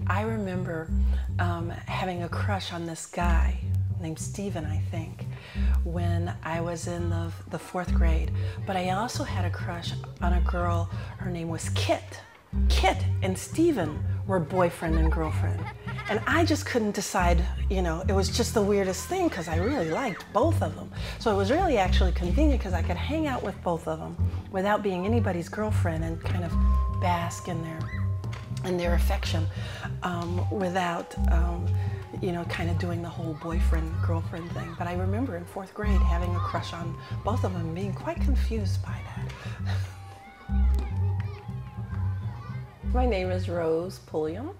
I remember having a crush on this guy named Steven, I think, when I was in the 4th grade. But I also had a crush on a girl, her name was Kit. Kit and Steven were boyfriend and girlfriend. And I just couldn't decide, you know, it was just the weirdest thing because I really liked both of them. So it was really actually convenient because I could hang out with both of them without being anybody's girlfriend and kind of bask in their affection without, you know, kind of doing the whole boyfriend-girlfriend thing. But I remember in 4th grade having a crush on both of them and being quite confused by that. My name is Rose Pulliam.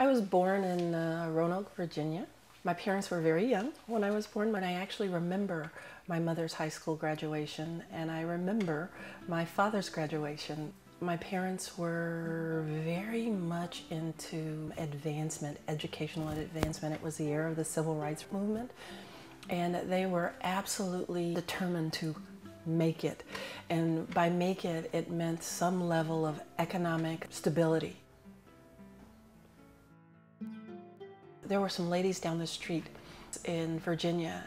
I was born in Roanoke, Virginia. My parents were very young when I was born, but I actually remember my mother's high school graduation, and I remember my father's graduation. My parents were very much into advancement, educational advancement. It was the era of the civil rights movement, and they were absolutely determined to make it. And by make it, it meant some level of economic stability. There were some ladies down the street in Virginia,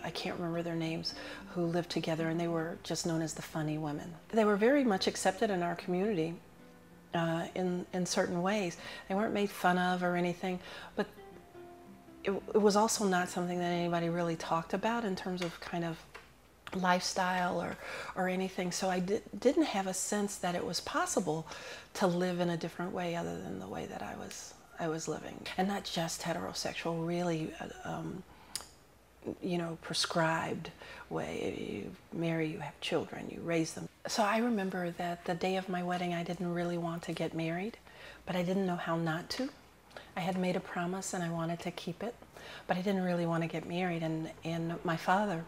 I can't remember their names, who lived together, and they were just known as the funny women. They were very much accepted in our community in certain ways. They weren't made fun of or anything, but it was also not something that anybody really talked about in terms of kind of lifestyle or anything. So I didn't have a sense that it was possible to live in a different way other than the way that I was living. And not just heterosexual, really, you know, prescribed way. You marry, you have children, you raise them. So I remember that the day of my wedding, I didn't really want to get married, but I didn't know how not to. I had made a promise and I wanted to keep it, but I didn't really want to get married. And my father,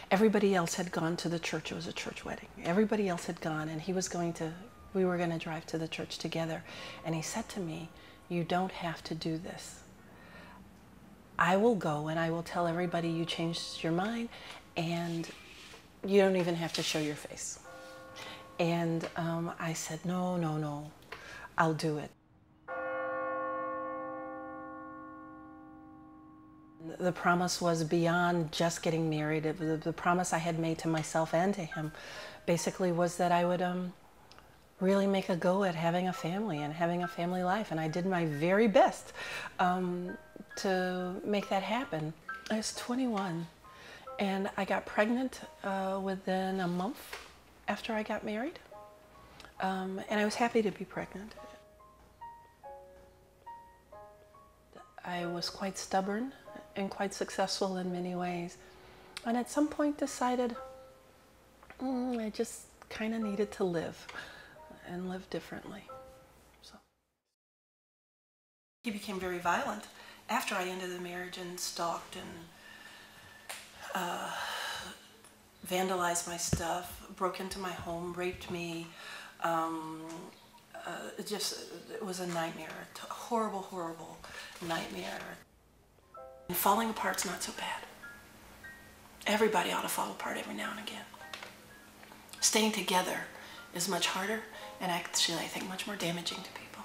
everybody else had gone to the church. It was a church wedding. Everybody else had gone, and we were going to drive to the church together. And he said to me, "You don't have to do this. I will go and I will tell everybody you changed your mind, and you don't even have to show your face." And I said, no, I'll do it. The promise was beyond just getting married. The promise I had made to myself and to him basically was that I would really make a go at having a family and having a family life. And I did my very best to make that happen. I was 21 and I got pregnant within a month after I got married. And I was happy to be pregnant. I was quite stubborn and quite successful in many ways. And at some point decided I just kind of needed to live and live differently. So he became very violent after I ended the marriage and stalked and vandalized my stuff, broke into my home, raped me. It was a nightmare, a horrible, horrible nightmare. And falling apart's not so bad. Everybody ought to fall apart every now and again. Staying together is much harder and actually, I think, much more damaging to people.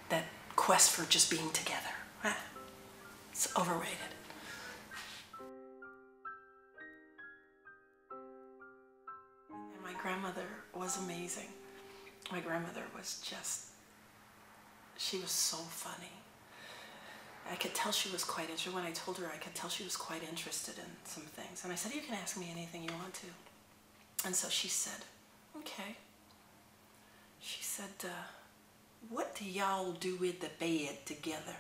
That quest for just being together, it's overrated. And my grandmother was amazing. My grandmother was she was so funny. I could tell she was quite interested. When I told her, I could tell she was quite interested in some things. And I said, "You can ask me anything you want to." And so she said, "Okay." She said, "What do y'all do with the bed together?"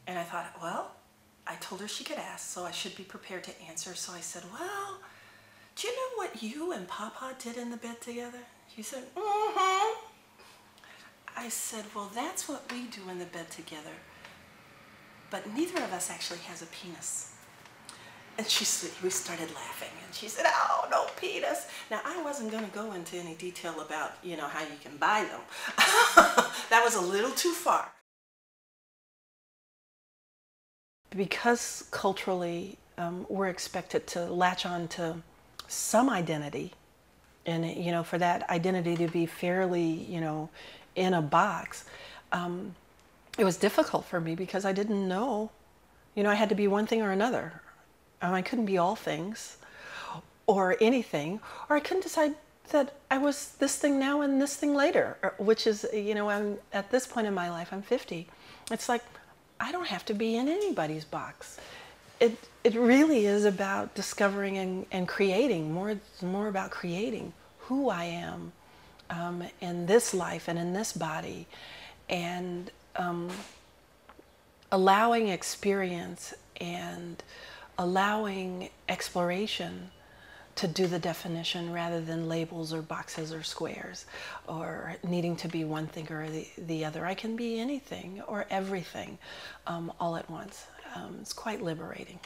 And I thought, well, I told her she could ask, so I should be prepared to answer. So I said, "Well, do you know what you and Papa did in the bed together?" She said, "Mm-hmm." I said, "Well, that's what we do in the bed together, but neither of us actually has a penis." And we started laughing, and she said, "Oh, no penis." Now, I wasn't going to go into any detail about, you know, how you can buy them. That was a little too far. Because culturally, we're expected to latch on to some identity And, you know, for that identity to be fairly, you know, in a box, it was difficult for me because I didn't know, you know, I had to be one thing or another. I couldn't be all things or anything, or I couldn't decide that I was this thing now and this thing later, which is, you know, I'm at this point in my life, I'm 50. It's like, I don't have to be in anybody's box. It really is about discovering and creating, more about creating who I am in this life and in this body, and allowing experience and allowing exploration to do the definition rather than labels or boxes or squares or needing to be one thing or the other. I can be anything or everything all at once. It's quite liberating.